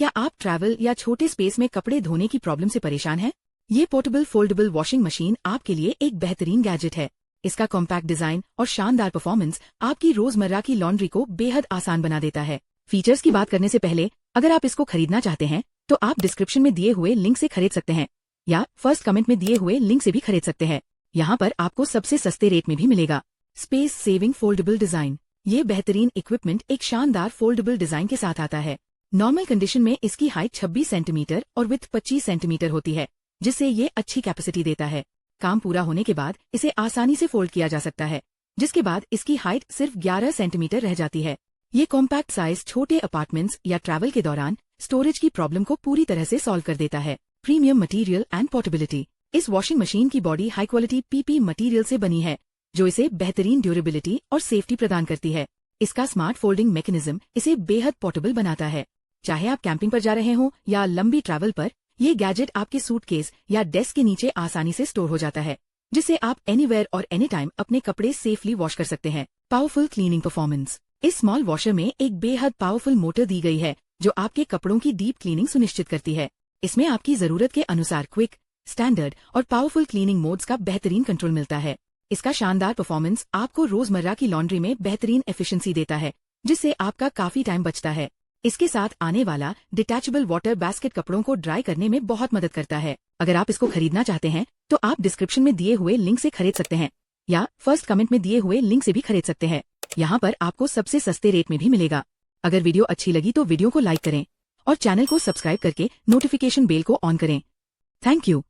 क्या आप ट्रैवल या छोटे स्पेस में कपड़े धोने की प्रॉब्लम से परेशान हैं? ये पोर्टेबल फोल्डेबल वॉशिंग मशीन आपके लिए एक बेहतरीन गैजेट है। इसका कॉम्पैक्ट डिजाइन और शानदार परफॉर्मेंस आपकी रोजमर्रा की लॉन्ड्री को बेहद आसान बना देता है। फीचर्स की बात करने से पहले, अगर आप इसको खरीदना चाहते हैं तो आप डिस्क्रिप्शन में दिए हुए लिंक से खरीद सकते हैं या फर्स्ट कमेंट में दिए हुए लिंक से भी खरीद सकते हैं। यहाँ पर आपको सबसे सस्ते रेट में भी मिलेगा। Space saving foldable design. ये बेहतरीन इक्विपमेंट एक शानदार फोल्डेबल डिजाइन के साथ आता है। नॉर्मल कंडीशन में इसकी हाइट 26 सेंटीमीटर और विड्थ 25 सेंटीमीटर होती है, जिससे ये अच्छी कैपेसिटी देता है। काम पूरा होने के बाद इसे आसानी से फोल्ड किया जा सकता है, जिसके बाद इसकी हाइट सिर्फ 11 सेंटीमीटर रह जाती है। ये कॉम्पैक्ट साइज छोटे अपार्टमेंट्स या ट्रैवल के दौरान स्टोरेज की प्रॉब्लम को पूरी तरह से सॉल्व कर देता है। Premium material and portability. इस वॉशिंग मशीन की body high quality PP material से बनी है, जो इसे बेहतरीन ड्यूरेबिलिटी और सेफ्टी प्रदान करती है। इसका स्मार्ट फोल्डिंग मैकेनिज्म इसे बेहद पोर्टेबल बनाता है। चाहे आप कैंपिंग पर जा रहे हो या लंबी ट्रैवल पर, ये गैजेट आपके सूटकेस या डेस्क के नीचे आसानी से स्टोर हो जाता है, जिससे आप एनीवेयर और एनी टाइम अपने कपड़े सेफली वॉश कर सकते हैं। Powerful cleaning performance. इस स्मॉल वॉशर में एक बेहद पावरफुल मोटर दी गई है, जो आपके कपड़ों की डीप क्लीनिंग सुनिश्चित करती है। इसमें आपकी जरूरत के अनुसार क्विक, स्टैंडर्ड और पावरफुल क्लीनिंग मोड्स का बेहतरीन कंट्रोल मिलता है। इसका शानदार परफॉर्मेंस आपको रोजमर्रा की लॉन्ड्री में बेहतरीन एफिशिएंसी देता है, जिससे आपका काफी टाइम बचता है। इसके साथ आने वाला डिटैचेबल वाटर बास्केट कपड़ों को ड्राई करने में बहुत मदद करता है। अगर आप इसको खरीदना चाहते हैं तो आप डिस्क्रिप्शन में दिए हुए लिंक से खरीद सकते हैं या फर्स्ट कमेंट में दिए हुए लिंक से भी खरीद सकते हैं। यहाँ पर आपको सबसे सस्ते रेट में भी मिलेगा। अगर वीडियो अच्छी लगी तो वीडियो को लाइक करें और चैनल को सब्सक्राइब करके नोटिफिकेशन बेल को ऑन करें। Thank you.